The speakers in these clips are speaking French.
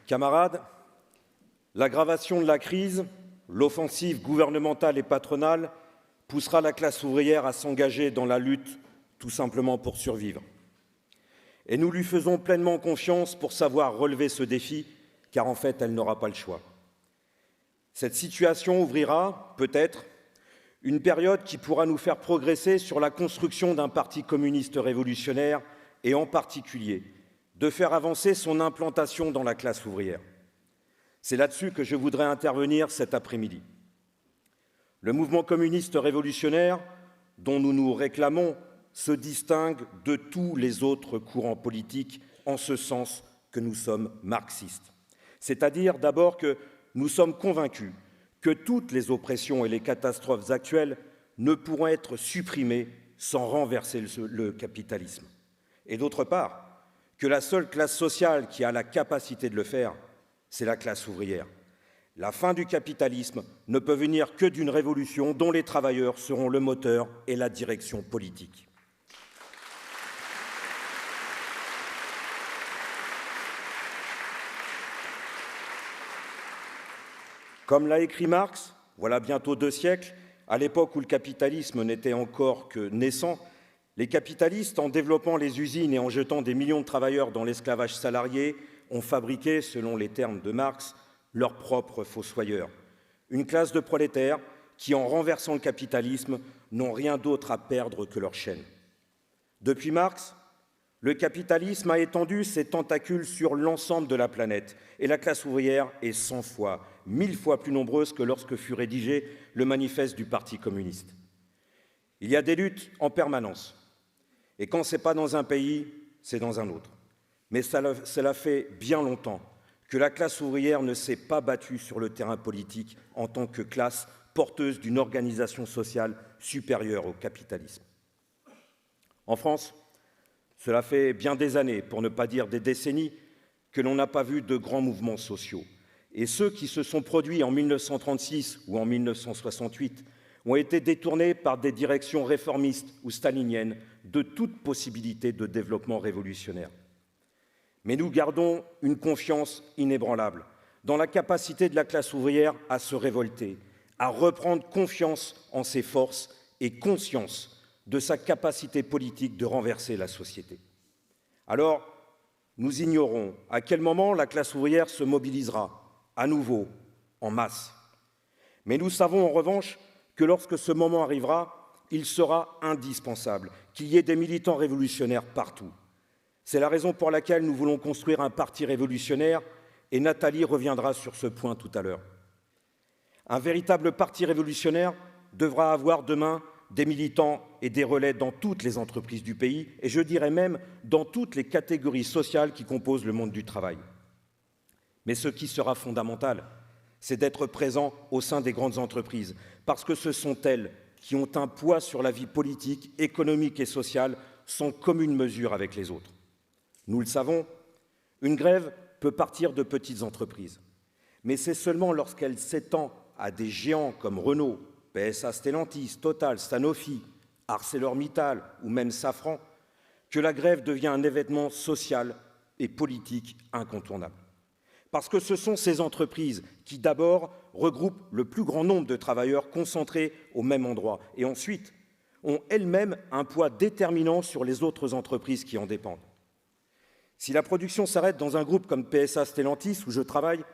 Camarades, l'aggravation de la crise, l'offensive gouvernementale et patronale poussera la classe ouvrière à s'engager dans la lutte tout simplement pour survivre. Et nous lui faisons pleinement confiance pour savoir relever ce défi, car en fait, elle n'aura pas le choix. Cette situation ouvrira, peut-être, une période qui pourra nous faire progresser sur la construction d'un parti communiste révolutionnaire et en particulier de faire avancer son implantation dans la classe ouvrière. C'est là-dessus que je voudrais intervenir cet après-midi. Le mouvement communiste révolutionnaire, dont nous nous réclamons, se distingue de tous les autres courants politiques en ce sens que nous sommes marxistes. C'est-à-dire d'abord que nous sommes convaincus que toutes les oppressions et les catastrophes actuelles ne pourront être supprimées sans renverser le capitalisme. Et d'autre part, que la seule classe sociale qui a la capacité de le faire, c'est la classe ouvrière. La fin du capitalisme ne peut venir que d'une révolution dont les travailleurs seront le moteur et la direction politique. Comme l'a écrit Marx, voilà bientôt 2 siècles, à l'époque où le capitalisme n'était encore que naissant, les capitalistes, en développant les usines et en jetant des millions de travailleurs dans l'esclavage salarié, ont fabriqué, selon les termes de Marx, leurs propres fossoyeurs. Une classe de prolétaires qui, en renversant le capitalisme, n'ont rien d'autre à perdre que leur chaîne. Depuis Marx, le capitalisme a étendu ses tentacules sur l'ensemble de la planète et la classe ouvrière est 100 fois, 1000 fois plus nombreuse que lorsque fut rédigé le manifeste du Parti communiste. Il y a des luttes en permanence. Et quand ce n'est pas dans un pays, c'est dans un autre. Mais cela fait bien longtemps que la classe ouvrière ne s'est pas battue sur le terrain politique en tant que classe porteuse d'une organisation sociale supérieure au capitalisme. En France, cela fait bien des années, pour ne pas dire des décennies, que l'on n'a pas vu de grands mouvements sociaux. Et ceux qui se sont produits en 1936 ou en 1968 ont été détournés par des directions réformistes ou staliniennes de toute possibilité de développement révolutionnaire. Mais nous gardons une confiance inébranlable dans la capacité de la classe ouvrière à se révolter, à reprendre confiance en ses forces et conscience de sa capacité politique de renverser la société. Alors, nous ignorons à quel moment la classe ouvrière se mobilisera, à nouveau, en masse. Mais nous savons en revanche que lorsque ce moment arrivera, il sera indispensable qu'il y ait des militants révolutionnaires partout. C'est la raison pour laquelle nous voulons construire un parti révolutionnaire et Nathalie reviendra sur ce point tout à l'heure. Un véritable parti révolutionnaire devra avoir demain des militants et des relais dans toutes les entreprises du pays et je dirais même dans toutes les catégories sociales qui composent le monde du travail. Mais ce qui sera fondamental, c'est d'être présent au sein des grandes entreprises, parce que ce sont elles qui ont un poids sur la vie politique, économique et sociale sans commune mesure avec les autres. Nous le savons, une grève peut partir de petites entreprises, mais c'est seulement lorsqu'elle s'étend à des géants comme Renault, PSA Stellantis, Total, Sanofi, ArcelorMittal ou même Safran que la grève devient un événement social et politique incontournable. Parce que ce sont ces entreprises qui, d'abord, regroupent le plus grand nombre de travailleurs concentrés au même endroit et ensuite ont elles-mêmes un poids déterminant sur les autres entreprises qui en dépendent. Si la production s'arrête dans un groupe comme PSA Stellantis, où je travaille,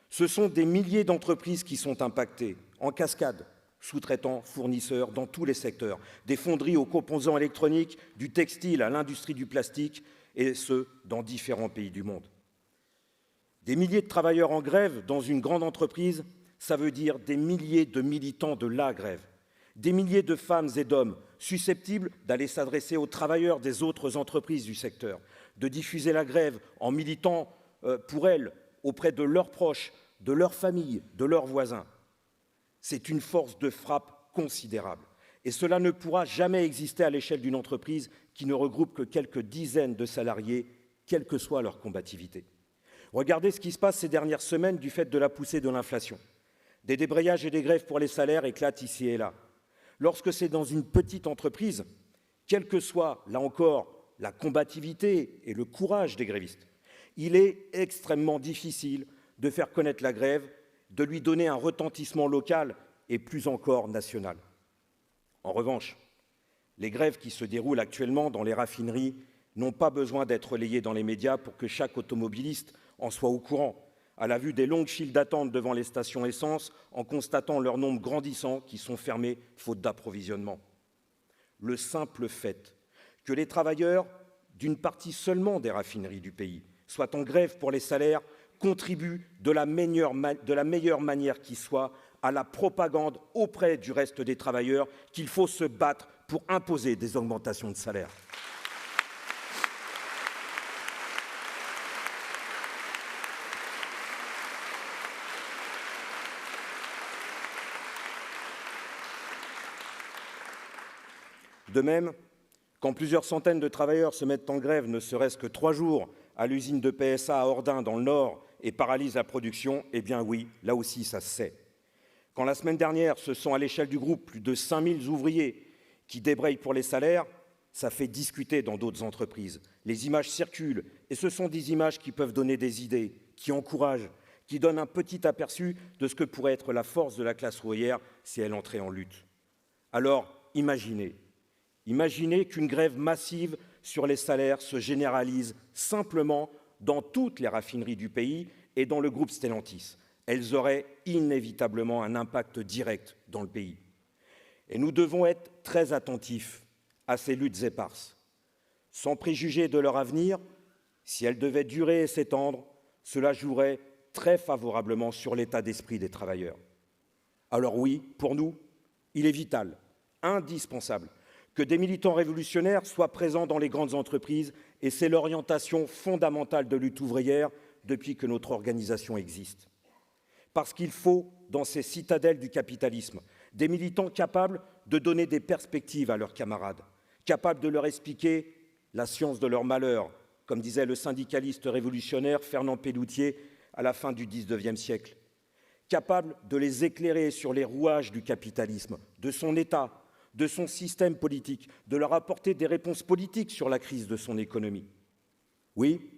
ce sont des milliers d'entreprises qui sont impactées, en cascade, sous-traitants, fournisseurs, dans tous les secteurs, des fonderies aux composants électroniques, du textile à l'industrie du plastique, et ce, dans différents pays du monde. Des milliers de travailleurs en grève dans une grande entreprise, ça veut dire des milliers de militants de la grève, des milliers de femmes et d'hommes susceptibles d'aller s'adresser aux travailleurs des autres entreprises du secteur, de diffuser la grève en militant pour elles auprès de leurs proches, de leurs familles, de leurs voisins. C'est une force de frappe considérable. Et cela ne pourra jamais exister à l'échelle d'une entreprise qui ne regroupe que quelques dizaines de salariés, quelle que soit leur combativité. Regardez ce qui se passe ces dernières semaines du fait de la poussée de l'inflation. Des débrayages et des grèves pour les salaires éclatent ici et là. Lorsque c'est dans une petite entreprise, quelle que soit, là encore, la combativité et le courage des grévistes, Il est extrêmement difficile de faire connaître la grève, de lui donner un retentissement local et plus encore national. En revanche, les grèves qui se déroulent actuellement dans les raffineries n'ont pas besoin d'être relayées dans les médias pour que chaque automobiliste en soit au courant, à la vue des longues files d'attente devant les stations essence, en constatant leur nombre grandissant qui sont fermées faute d'approvisionnement. Le simple fait que les travailleurs d'une partie seulement des raffineries du pays soient en grève pour les salaires contribue de la meilleure manière qui soit à la propagande auprès du reste des travailleurs qu'il faut se battre pour imposer des augmentations de salaire. De même, quand plusieurs centaines de travailleurs se mettent en grève, ne serait-ce que 3 jours, à l'usine de PSA à Ordin, dans le Nord, et paralysent la production, eh bien oui, là aussi, ça se sait. Quand la semaine dernière, ce sont à l'échelle du groupe plus de 5000 ouvriers qui débrayent pour les salaires, ça fait discuter dans d'autres entreprises. Les images circulent, et ce sont des images qui peuvent donner des idées, qui encouragent, qui donnent un petit aperçu de ce que pourrait être la force de la classe ouvrière si elle entrait en lutte. Alors, imaginez qu'une grève massive sur les salaires se généralise simplement dans toutes les raffineries du pays et dans le groupe Stellantis. Elles auraient inévitablement un impact direct dans le pays. Et nous devons être très attentifs à ces luttes éparses. Sans préjuger de leur avenir, si elles devaient durer et s'étendre, cela jouerait très favorablement sur l'état d'esprit des travailleurs. Alors oui, pour nous, il est vital, indispensable, que des militants révolutionnaires soient présents dans les grandes entreprises, et c'est l'orientation fondamentale de lutte ouvrière depuis que notre organisation existe. Parce qu'il faut, dans ces citadelles du capitalisme, des militants capables de donner des perspectives à leurs camarades, capables de leur expliquer la science de leur malheur, comme disait le syndicaliste révolutionnaire Fernand Pelloutier à la fin du XIXe siècle, capables de les éclairer sur les rouages du capitalisme, de son État, de son système politique, de leur apporter des réponses politiques sur la crise de son économie. Oui,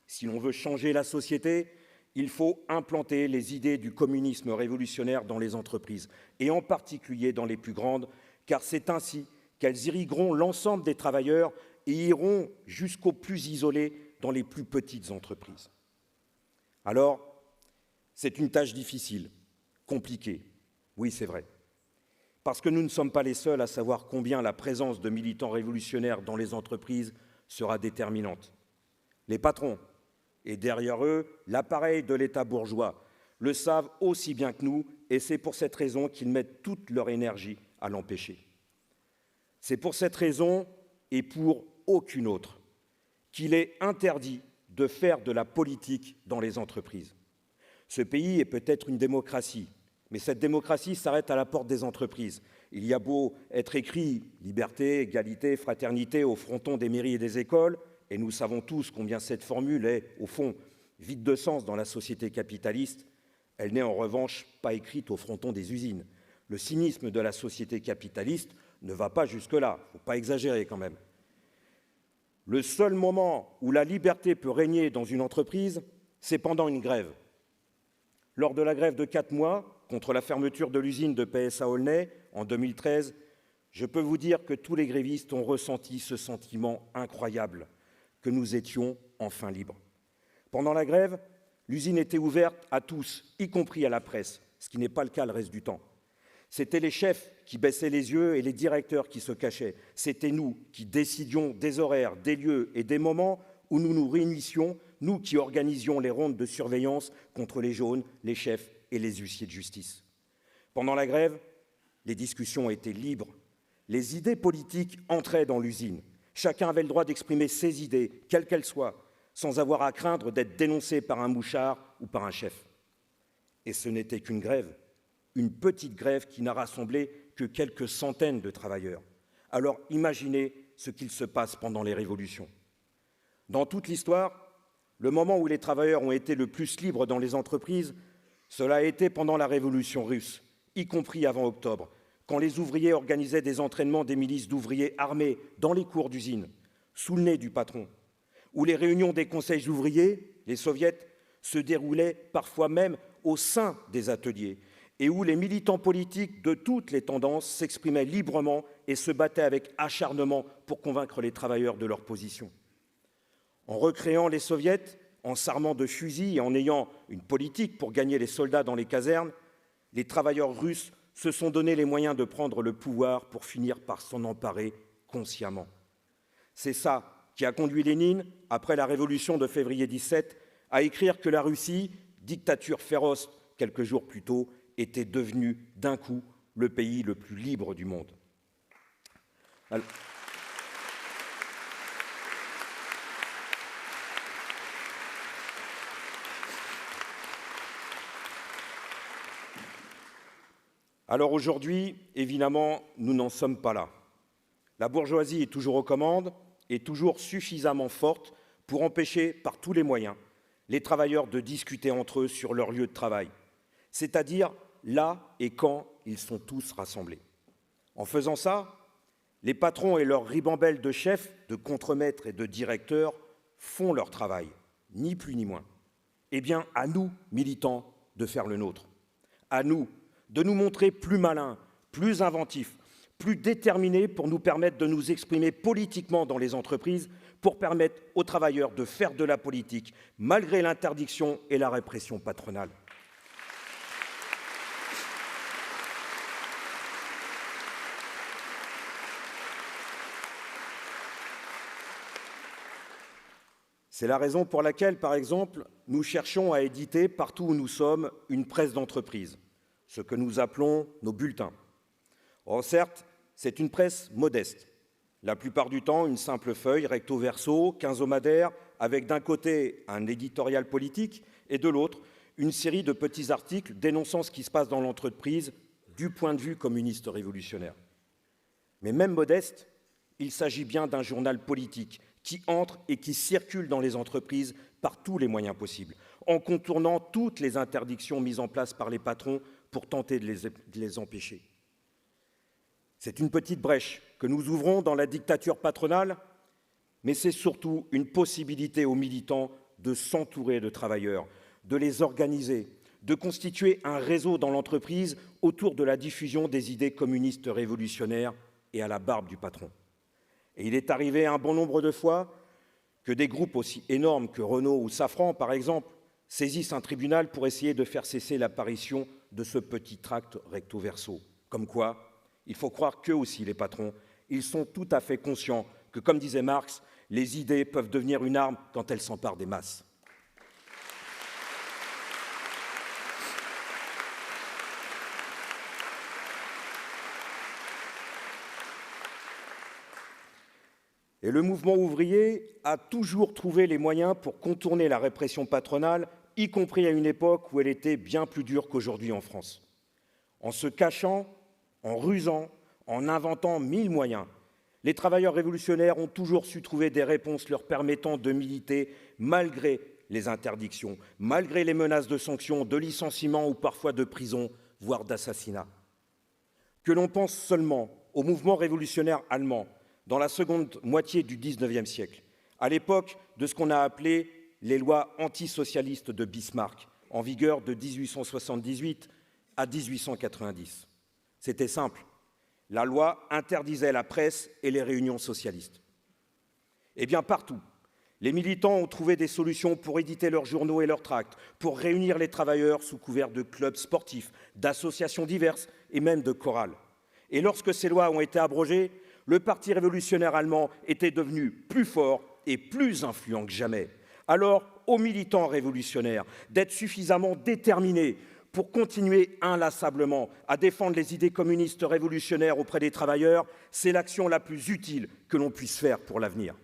si l'on veut changer la société, il faut implanter les idées du communisme révolutionnaire dans les entreprises, et en particulier dans les plus grandes, car c'est ainsi qu'elles irrigueront l'ensemble des travailleurs et iront jusqu'aux plus isolés dans les plus petites entreprises. Alors, c'est une tâche difficile, compliquée, oui c'est vrai, parce que nous ne sommes pas les seuls à savoir combien la présence de militants révolutionnaires dans les entreprises sera déterminante. Les patrons, et derrière eux, l'appareil de l'État bourgeois, le savent aussi bien que nous, et c'est pour cette raison qu'ils mettent toute leur énergie à l'empêcher. C'est pour cette raison, et pour aucune autre, qu'il est interdit de faire de la politique dans les entreprises. Ce pays est peut-être une démocratie, mais cette démocratie s'arrête à la porte des entreprises. Il y a beau être écrit liberté, égalité, fraternité au fronton des mairies et des écoles, et nous savons tous combien cette formule est, au fond, vide de sens dans la société capitaliste, elle n'est en revanche pas écrite au fronton des usines. Le cynisme de la société capitaliste ne va pas jusque-là, il ne faut pas exagérer quand même. Le seul moment où la liberté peut régner dans une entreprise, c'est pendant une grève. Lors de la grève de 4 mois contre la fermeture de l'usine de PSA Aulnay en 2013, je peux vous dire que tous les grévistes ont ressenti ce sentiment incroyable, que nous étions enfin libres. Pendant la grève, l'usine était ouverte à tous, y compris à la presse, ce qui n'est pas le cas le reste du temps. C'étaient les chefs qui baissaient les yeux et les directeurs qui se cachaient. C'était nous qui décidions des horaires, des lieux et des moments où nous nous réunissions, nous qui organisions les rondes de surveillance contre les jaunes, les chefs et les huissiers de justice. Pendant la grève, les discussions étaient libres. Les idées politiques entraient dans l'usine. Chacun avait le droit d'exprimer ses idées, quelles qu'elles soient, sans avoir à craindre d'être dénoncé par un mouchard ou par un chef. Et ce n'était qu'une grève, une petite grève qui n'a rassemblé que quelques centaines de travailleurs. Alors imaginez ce qu'il se passe pendant les révolutions. Dans toute l'histoire, le moment où les travailleurs ont été le plus libres dans les entreprises, cela a été pendant la Révolution russe, y compris avant octobre, quand les ouvriers organisaient des entraînements des milices d'ouvriers armés dans les cours d'usine, sous le nez du patron, où les réunions des conseils ouvriers, les soviets, se déroulaient parfois même au sein des ateliers, et où les militants politiques de toutes les tendances s'exprimaient librement et se battaient avec acharnement pour convaincre les travailleurs de leur position. En recréant les soviets, en s'armant de fusils et en ayant une politique pour gagner les soldats dans les casernes, les travailleurs russes se sont donné les moyens de prendre le pouvoir pour finir par s'en emparer consciemment. C'est ça qui a conduit Lénine, après la révolution de février 17, à écrire que la Russie, dictature féroce quelques jours plus tôt, était devenue d'un coup le pays le plus libre du monde. Alors aujourd'hui, évidemment, nous n'en sommes pas là. La bourgeoisie est toujours aux commandes et toujours suffisamment forte pour empêcher par tous les moyens les travailleurs de discuter entre eux sur leur lieu de travail, c'est-à-dire là et quand ils sont tous rassemblés. En faisant ça, les patrons et leurs ribambelles de chefs, de contremaîtres et de directeurs font leur travail, ni plus ni moins. Eh bien, à nous, militants, de faire le nôtre. À nous, de nous montrer plus malins, plus inventifs, plus déterminés pour nous permettre de nous exprimer politiquement dans les entreprises, pour permettre aux travailleurs de faire de la politique, malgré l'interdiction et la répression patronale. C'est la raison pour laquelle, par exemple, nous cherchons à éditer partout où nous sommes une presse d'entreprise, ce que nous appelons nos bulletins. Or, certes, c'est une presse modeste. La plupart du temps, une simple feuille recto verso, quinzomadaire, avec d'un côté un éditorial politique et de l'autre une série de petits articles dénonçant ce qui se passe dans l'entreprise du point de vue communiste révolutionnaire. Mais même modeste, il s'agit bien d'un journal politique qui entre et qui circule dans les entreprises par tous les moyens possibles, en contournant toutes les interdictions mises en place par les patrons pour tenter de les empêcher. C'est une petite brèche que nous ouvrons dans la dictature patronale, mais c'est surtout une possibilité aux militants de s'entourer de travailleurs, de les organiser, de constituer un réseau dans l'entreprise autour de la diffusion des idées communistes révolutionnaires et à la barbe du patron. Et il est arrivé un bon nombre de fois que des groupes aussi énormes que Renault ou Safran, par exemple, saisissent un tribunal pour essayer de faire cesser l'apparition de ce petit tract recto verso. Comme quoi, il faut croire qu'eux aussi, les patrons, ils sont tout à fait conscients que, comme disait Marx, les idées peuvent devenir une arme quand elles s'emparent des masses. Et le mouvement ouvrier a toujours trouvé les moyens pour contourner la répression patronale, y compris à une époque où elle était bien plus dure qu'aujourd'hui en France. En se cachant, en rusant, en inventant 1000 moyens, les travailleurs révolutionnaires ont toujours su trouver des réponses leur permettant de militer malgré les interdictions, malgré les menaces de sanctions, de licenciements ou parfois de prison, voire d'assassinat. Que l'on pense seulement au mouvement révolutionnaire allemand dans la seconde moitié du XIXe siècle, à l'époque de ce qu'on a appelé les lois antisocialistes de Bismarck, en vigueur de 1878 à 1890. C'était simple. La loi interdisait la presse et les réunions socialistes. Eh bien, partout, les militants ont trouvé des solutions pour éditer leurs journaux et leurs tracts, pour réunir les travailleurs sous couvert de clubs sportifs, d'associations diverses et même de chorales. Et lorsque ces lois ont été abrogées, le Parti révolutionnaire allemand était devenu plus fort et plus influent que jamais. Alors, aux militants révolutionnaires d'être suffisamment déterminés pour continuer inlassablement à défendre les idées communistes révolutionnaires auprès des travailleurs, c'est l'action la plus utile que l'on puisse faire pour l'avenir.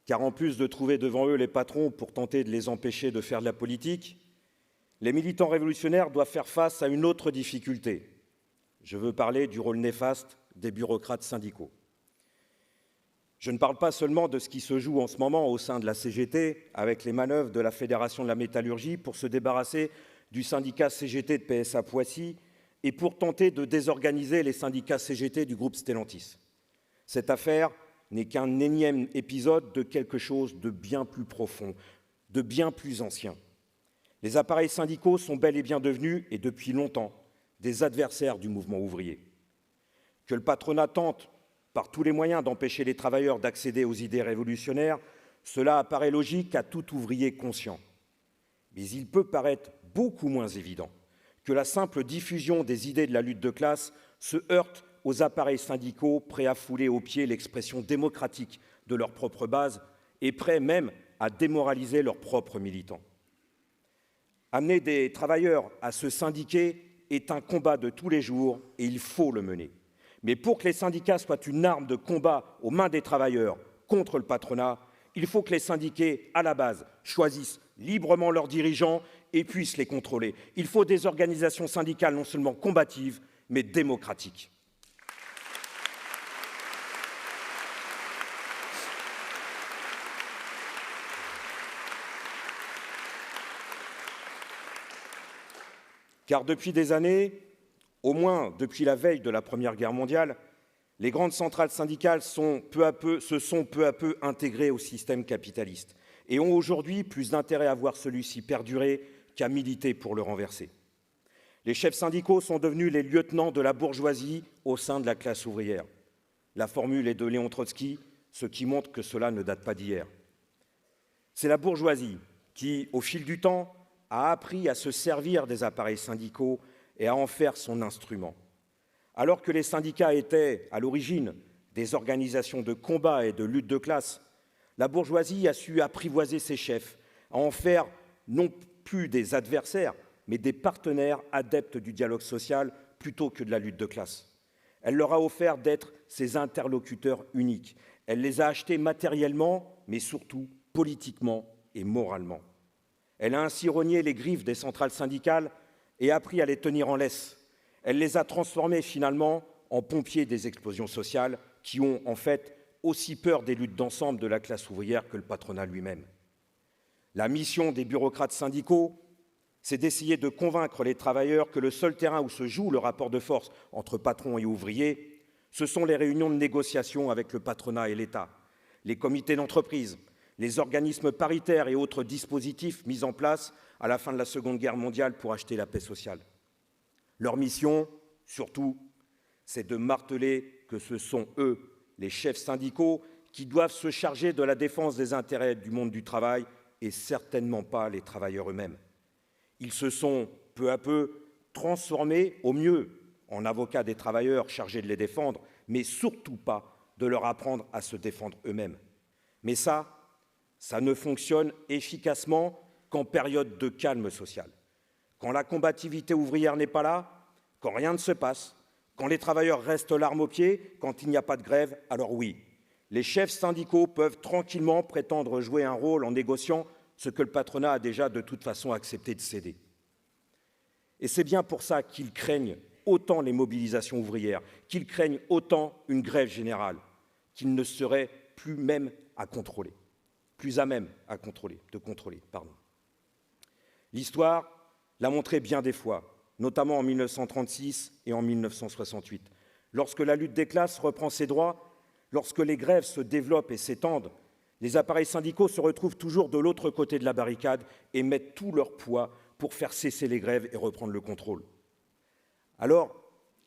Car en plus de trouver devant eux les patrons pour tenter de les empêcher de faire de la politique, les militants révolutionnaires doivent faire face à une autre difficulté. Je veux parler du rôle néfaste des bureaucrates syndicaux. Je ne parle pas seulement de ce qui se joue en ce moment au sein de la CGT avec les manœuvres de la Fédération de la métallurgie pour se débarrasser du syndicat CGT de PSA Poissy et pour tenter de désorganiser les syndicats CGT du groupe Stellantis. Cette affaire n'est qu'un énième épisode de quelque chose de bien plus profond, de bien plus ancien. Les appareils syndicaux sont bel et bien devenus, et depuis longtemps, des adversaires du mouvement ouvrier. Que le patronat tente par tous les moyens d'empêcher les travailleurs d'accéder aux idées révolutionnaires, cela apparaît logique à tout ouvrier conscient. Mais il peut paraître beaucoup moins évident que la simple diffusion des idées de la lutte de classe se heurte aux appareils syndicaux prêts à fouler aux pieds l'expression démocratique de leur propre base et prêts même à démoraliser leurs propres militants. Amener des travailleurs à se syndiquer est un combat de tous les jours et il faut le mener. Mais pour que les syndicats soient une arme de combat aux mains des travailleurs contre le patronat, il faut que les syndiqués, à la base, choisissent librement leurs dirigeants et puissent les contrôler. Il faut des organisations syndicales non seulement combatives, mais démocratiques. Car depuis des années, au moins depuis la veille de la Première Guerre mondiale, les grandes centrales syndicales se sont peu à peu intégrées au système capitaliste et ont aujourd'hui plus d'intérêt à voir celui-ci perdurer qu'à militer pour le renverser. Les chefs syndicaux sont devenus les lieutenants de la bourgeoisie au sein de la classe ouvrière. La formule est de Léon Trotsky, ce qui montre que cela ne date pas d'hier. C'est la bourgeoisie qui, au fil du temps, a appris à se servir des appareils syndicaux et à en faire son instrument. Alors que les syndicats étaient, à l'origine, des organisations de combat et de lutte de classe, la bourgeoisie a su apprivoiser ses chefs, à en faire non plus des adversaires, mais des partenaires adeptes du dialogue social plutôt que de la lutte de classe. Elle leur a offert d'être ses interlocuteurs uniques. Elle les a achetés matériellement, mais surtout politiquement et moralement. Elle a ainsi rogné les griffes des centrales syndicales et appris à les tenir en laisse. Elle les a transformés finalement en pompiers des explosions sociales qui ont en fait aussi peur des luttes d'ensemble de la classe ouvrière que le patronat lui-même. La mission des bureaucrates syndicaux, c'est d'essayer de convaincre les travailleurs que le seul terrain où se joue le rapport de force entre patrons et ouvriers, ce sont les réunions de négociation avec le patronat et l'État, les comités d'entreprise, les organismes paritaires et autres dispositifs mis en place à la fin de la Seconde Guerre mondiale pour acheter la paix sociale. Leur mission, surtout, c'est de marteler que ce sont eux, les chefs syndicaux, qui doivent se charger de la défense des intérêts du monde du travail et certainement pas les travailleurs eux-mêmes. Ils se sont peu à peu transformés au mieux en avocats des travailleurs chargés de les défendre, mais surtout pas de leur apprendre à se défendre eux-mêmes. Mais ça ne fonctionne efficacement qu'en période de calme social. Quand la combativité ouvrière n'est pas là, quand rien ne se passe, quand les travailleurs restent l'arme au pied, quand il n'y a pas de grève, alors oui, les chefs syndicaux peuvent tranquillement prétendre jouer un rôle en négociant ce que le patronat a déjà de toute façon accepté de céder. Et c'est bien pour ça qu'ils craignent autant les mobilisations ouvrières, qu'ils craignent autant une grève générale, qu'ils ne seraient plus à même à contrôler. L'histoire l'a montré bien des fois, notamment en 1936 et en 1968. Lorsque la lutte des classes reprend ses droits, lorsque les grèves se développent et s'étendent, les appareils syndicaux se retrouvent toujours de l'autre côté de la barricade et mettent tout leur poids pour faire cesser les grèves et reprendre le contrôle. Alors,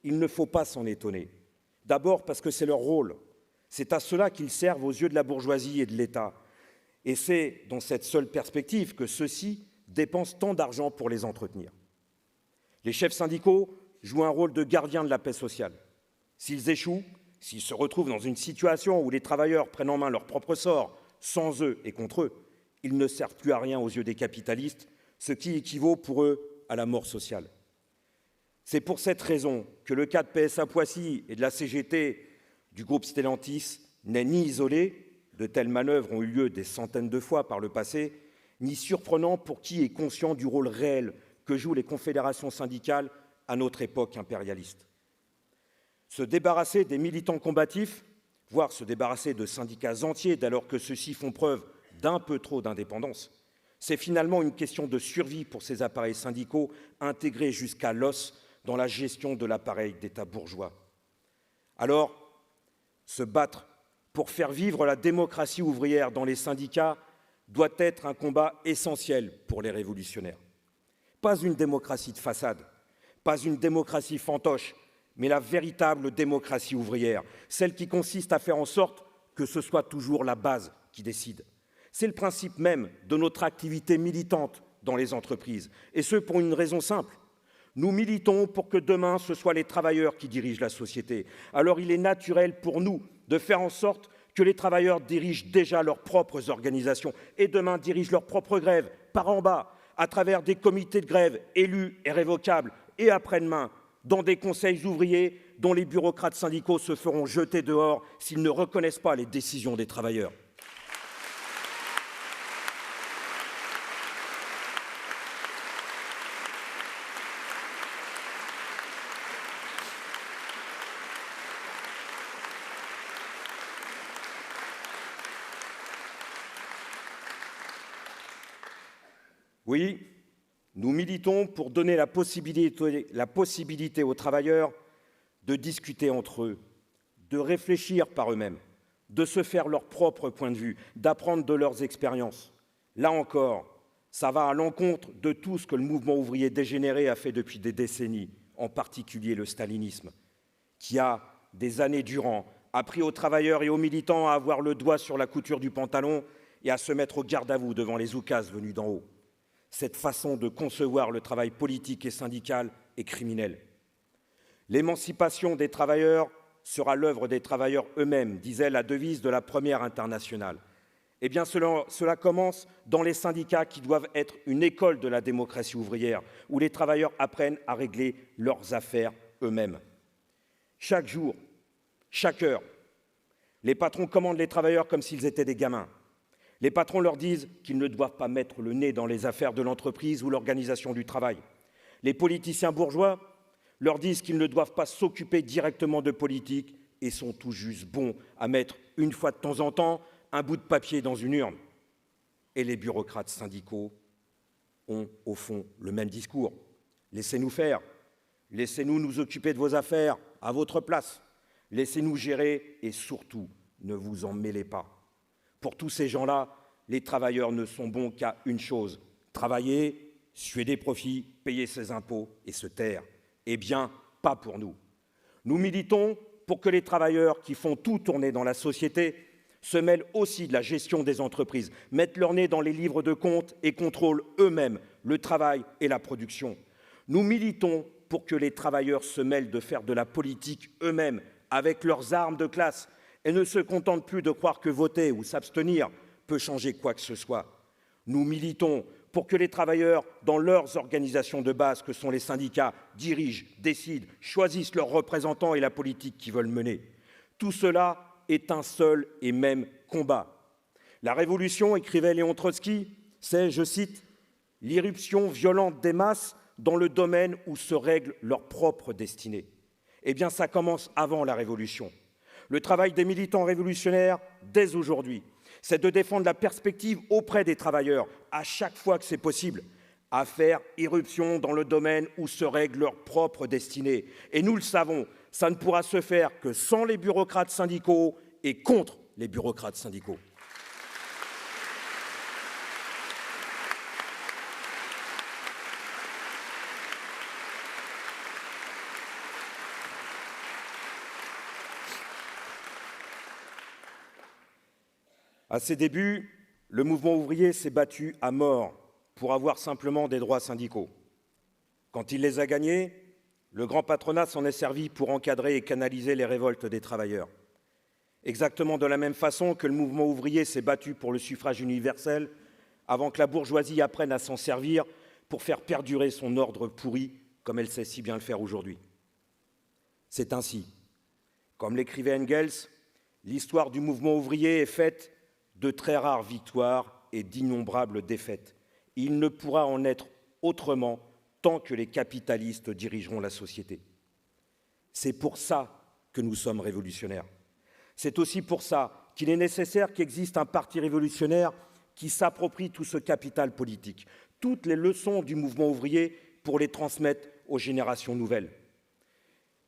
il ne faut pas s'en étonner. D'abord parce que c'est leur rôle. C'est à cela qu'ils servent aux yeux de la bourgeoisie et de l'État. Et c'est dans cette seule perspective que ceux-ci dépensent tant d'argent pour les entretenir. Les chefs syndicaux jouent un rôle de gardien de la paix sociale. S'ils échouent, s'ils se retrouvent dans une situation où les travailleurs prennent en main leur propre sort, sans eux et contre eux, ils ne servent plus à rien aux yeux des capitalistes, ce qui équivaut pour eux à la mort sociale. C'est pour cette raison que le cas de PSA Poissy et de la CGT du groupe Stellantis n'est ni isolé, de telles manœuvres ont eu lieu des centaines de fois par le passé, ni surprenant pour qui est conscient du rôle réel que jouent les confédérations syndicales à notre époque impérialiste. Se débarrasser des militants combatifs, voire se débarrasser de syndicats entiers dès lors que ceux-ci font preuve d'un peu trop d'indépendance. C'est finalement une question de survie pour ces appareils syndicaux intégrés jusqu'à l'os dans la gestion de l'appareil d'État bourgeois. Alors, se battre pour faire vivre la démocratie ouvrière dans les syndicats doit être un combat essentiel pour les révolutionnaires. Pas une démocratie de façade, pas une démocratie fantoche, mais la véritable démocratie ouvrière, celle qui consiste à faire en sorte que ce soit toujours la base qui décide. C'est le principe même de notre activité militante dans les entreprises, et ce pour une raison simple. Nous militons pour que demain, ce soit les travailleurs qui dirigent la société. Alors il est naturel pour nous de faire en sorte que les travailleurs dirigent déjà leurs propres organisations et demain dirigent leurs propres grèves, par en bas, à travers des comités de grève élus et révocables, et après-demain, dans des conseils ouvriers dont les bureaucrates syndicaux se feront jeter dehors s'ils ne reconnaissent pas les décisions des travailleurs. Oui, nous militons pour donner la possibilité aux travailleurs de discuter entre eux, de réfléchir par eux-mêmes, de se faire leur propre point de vue, d'apprendre de leurs expériences. Là encore, ça va à l'encontre de tout ce que le mouvement ouvrier dégénéré a fait depuis des décennies, en particulier le stalinisme, qui a, des années durant, appris aux travailleurs et aux militants à avoir le doigt sur la couture du pantalon et à se mettre au garde à vous devant les oukases venus d'en haut. Cette façon de concevoir le travail politique et syndical est criminelle. L'émancipation des travailleurs sera l'œuvre des travailleurs eux-mêmes, disait la devise de la Première Internationale. Eh bien, cela commence dans les syndicats qui doivent être une école de la démocratie ouvrière, où les travailleurs apprennent à régler leurs affaires eux-mêmes. Chaque jour, chaque heure, les patrons commandent les travailleurs comme s'ils étaient des gamins. Les patrons leur disent qu'ils ne doivent pas mettre le nez dans les affaires de l'entreprise ou l'organisation du travail. Les politiciens bourgeois leur disent qu'ils ne doivent pas s'occuper directement de politique et sont tout juste bons à mettre, une fois de temps en temps, un bout de papier dans une urne. Et les bureaucrates syndicaux ont, au fond, le même discours. Laissez-nous faire, laissez-nous nous occuper de vos affaires à votre place, laissez-nous gérer et surtout, ne vous en mêlez pas. Pour tous ces gens-là, les travailleurs ne sont bons qu'à une chose, travailler, suer des profits, payer ses impôts et se taire. Eh bien, pas pour nous. Nous militons pour que les travailleurs qui font tout tourner dans la société se mêlent aussi de la gestion des entreprises, mettent leur nez dans les livres de comptes et contrôlent eux-mêmes le travail et la production. Nous militons pour que les travailleurs se mêlent de faire de la politique eux-mêmes, avec leurs armes de classe, et ne se contentent plus de croire que voter ou s'abstenir peut changer quoi que ce soit. Nous militons pour que les travailleurs, dans leurs organisations de base que sont les syndicats, dirigent, décident, choisissent leurs représentants et la politique qu'ils veulent mener. Tout cela est un seul et même combat. La révolution, écrivait Léon Trotsky, c'est, je cite, « l'irruption violente des masses dans le domaine où se règle leur propre destinée ». Eh bien, ça commence avant la révolution. Le travail des militants révolutionnaires, dès aujourd'hui, c'est de défendre la perspective auprès des travailleurs, à chaque fois que c'est possible, à faire irruption dans le domaine où se règle leur propre destinée. Et nous le savons, ça ne pourra se faire que sans les bureaucrates syndicaux et contre les bureaucrates syndicaux. À ses débuts, le mouvement ouvrier s'est battu à mort pour avoir simplement des droits syndicaux. Quand il les a gagnés, le grand patronat s'en est servi pour encadrer et canaliser les révoltes des travailleurs. Exactement de la même façon que le mouvement ouvrier s'est battu pour le suffrage universel avant que la bourgeoisie apprenne à s'en servir pour faire perdurer son ordre pourri comme elle sait si bien le faire aujourd'hui. C'est ainsi, comme l'écrivait Engels, l'histoire du mouvement ouvrier est faite de très rares victoires et d'innombrables défaites. Il ne pourra en être autrement tant que les capitalistes dirigeront la société. C'est pour ça que nous sommes révolutionnaires. C'est aussi pour ça qu'il est nécessaire qu'existe un parti révolutionnaire qui s'approprie tout ce capital politique, toutes les leçons du mouvement ouvrier pour les transmettre aux générations nouvelles.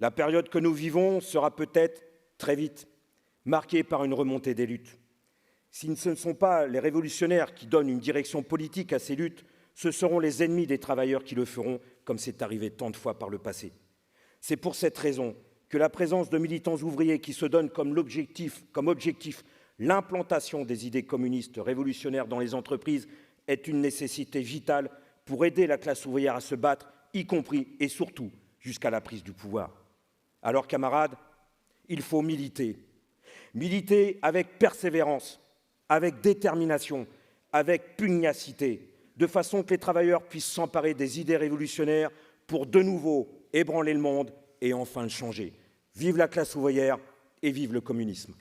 La période que nous vivons sera peut-être très vite marquée par une remontée des luttes. Si ce ne sont pas les révolutionnaires qui donnent une direction politique à ces luttes, ce seront les ennemis des travailleurs qui le feront, comme c'est arrivé tant de fois par le passé. C'est pour cette raison que la présence de militants ouvriers qui se donnent comme objectif l'implantation des idées communistes révolutionnaires dans les entreprises est une nécessité vitale pour aider la classe ouvrière à se battre, y compris et surtout jusqu'à la prise du pouvoir. Alors, camarades, il faut militer. Militer avec persévérance, avec détermination, avec pugnacité, de façon que les travailleurs puissent s'emparer des idées révolutionnaires pour de nouveau ébranler le monde et enfin le changer. Vive la classe ouvrière et vive le communisme.